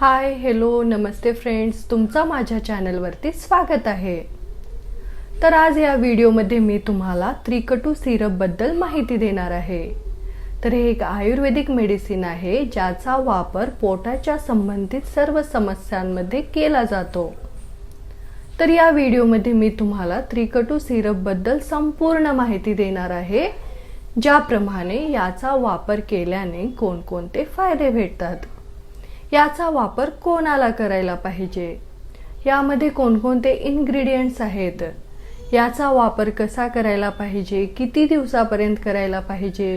Hi hello नमस्ते friends, तुमचा माझ्या चॅनलवरती स्वागत आहे। तर आज या व्हिडिओमध्ये मी तुम्हाला त्रिकटू सिरप बद्दल माहिती देणार आहे। तर हे एक आयुर्वेदिक मेडिसिन आहे ज्याचा वापर पोटाच्या संबंधित सर्व समस्यांमध्ये केला जातो। तर या व्हिडिओमध्ये मी तुम्हाला त्रिकटू सिरप बद्दल संपूर्ण माहिती देणार आहे, ज्याप्रमाणे याचा वापर केल्याने कोणकोणते फायदे भेटतात, याचा वापर कोणाला करायला पाहिजे, यामध्ये कोणकोणते इन्ग्रेडियंट्स आहेत, याचा वापर कसा करायला पाहिजे, किती दिवसापर्यंत करायला पाहिजे,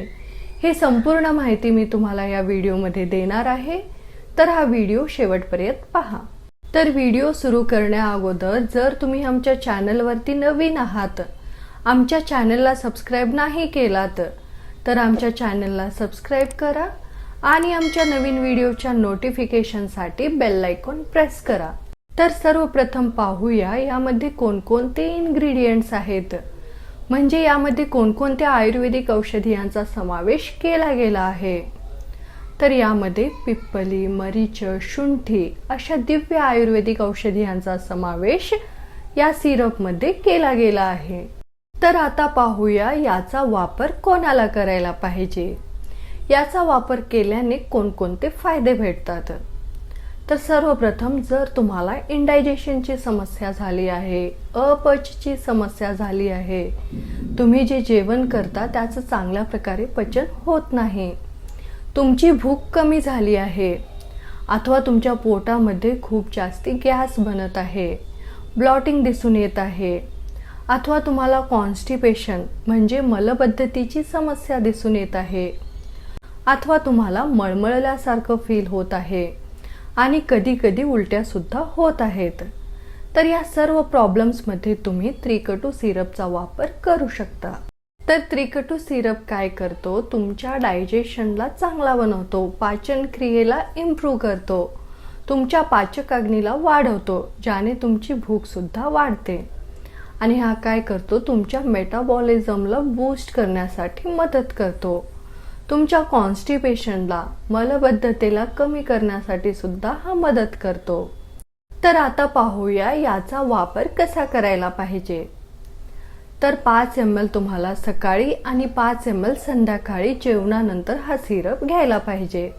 हे संपूर्ण माहिती मी तुम्हाला या व्हिडिओमध्ये देणार आहे। तर हा व्हिडिओ शेवटपर्यंत पहा। तर व्हिडिओ सुरू करण्याअगोदर जर तुम्ही आमच्या चॅनलवरती नवीन आहात, आमच्या चॅनलला सबस्क्राइब नाही केलात, तर आमच्या चॅनलला सबस्क्राइब करा आणि आमच्या नवीन व्हिडिओच्या नोटिफिकेशनसाठी बेल आयकॉन प्रेस करा। तर सर्वप्रथम पाहूया यामध्ये कोणकोणते इन्ग्रेडियंट्स आहेत, म्हणजे यामध्ये कोणकोणत्या आयुर्वेदिक औषधी यांचा समावेश केला गेला आहे। तर यामध्ये पिप्पली, मरीच, शुंठी अशा दिव्य आयुर्वेदिक औषधी यांचा समावेश या सिरपमध्ये केला गेला आहे। तर आता पाहूया याचा वापर कोणाला करायला पाहिजे, याचा वापर केल्याने कोणकोणते फायदे भेटतात। तर सर्वप्रथम जर तुम्हाला इंडायजेशनची समस्या झाली आहे, अपचची समस्या झाली आहे, तुम्ही जे जेवण करता त्याचं चांगल्या प्रकारे पचन होत नाही, तुमची भूक कमी झाली आहे, अथवा तुमच्या पोटामध्ये खूप जास्ती गॅस बनत आहे, ब्लॉटिंग दिसून येत आहे, अथवा तुम्हाला कॉन्स्टिपेशन म्हणजे मलबद्धतेची समस्या दिसून येत आहे, अथवा तुम्हाला मळमळल्यासारखं फील होत आहे आणि कधी कधी उलट्या सुद्धा होत आहेत, तर या सर्व प्रॉब्लेम्समध्ये तुम्ही त्रिकटू सिरपचा वापर करू शकता। तर त्रिकटू सिरप काय करतो, तुमच्या डायजेशनला चांगला बनवतो, पाचन क्रियेला इम्प्रूव्ह करतो, तुमच्या पाचक अग्नीला वाढवतो, ज्याने तुमची भूक सुद्धा वाढते। आणि हा काय करतो, तुमच्या मेटाबॉलिझमला बूस्ट करण्यासाठी मदत करतो, तुमच्या कॉन्स्टिपेशनला मलबद्धतेला कमी करण्यासाठी सुद्धा हा मदत करतो। तर आता पाहूया याचा वापर कसा करायला पाहिजे। तर 5 ml तुम्हाला सकाळी आणि 5 ml संध्याकाळी जेवणानंतर हा सिरप घ्यायला पाहिजे।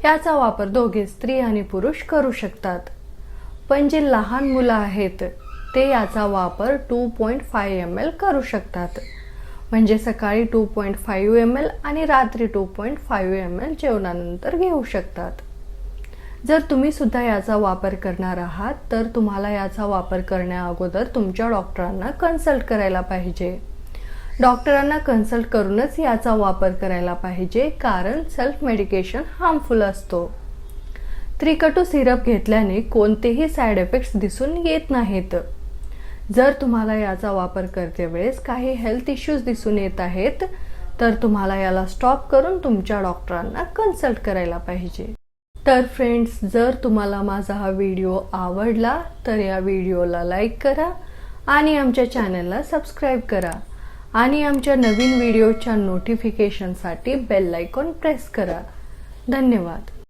याचा वापर दोघे स्त्री आणि पुरुष करू शकतात, पण जे लहान मुलं आहेत ते याचा वापर 2.5 ml करू शकतात, म्हणजे सकाळी 2.5 ml आणि रात्री 2.5 ml जेवणानंतर घेऊ शकतात। जर तुम्ही सुद्धा याचा वापर करणार आहात तर तुम्हाला याचा वापर करण्याअगोदर तुमच्या डॉक्टरांना कन्सल्ट करायला पाहिजे। डॉक्टरांना कन्सल्ट करूनच याचा वापर करायला पाहिजे, कारण सेल्फ मेडिकेशन हार्मफुल असतो। त्रिकटू सिरप घेतल्याने कोणतेही साइड इफेक्ट्स दिसून येत नाहीत। जर तुम्हाला याचा वापर करते वेळेस काही हेल्थ इश्यूज दिसून येत आहेत, तर तुम्हाला याला स्टॉप करून तुमच्या डॉक्टरांना कन्सल्ट करायला पाहिजे। तर फ्रेंड्स, जर तुम्हाला माझा हा व्हिडिओ आवडला तर या व्हिडिओला लाईक करा आणि आमच्या चॅनलला सबस्क्राइब करा आणि आमच्या नवीन व्हिडिओच्या नोटिफिकेशनसाठी बेल आयकॉन प्रेस करा। धन्यवाद।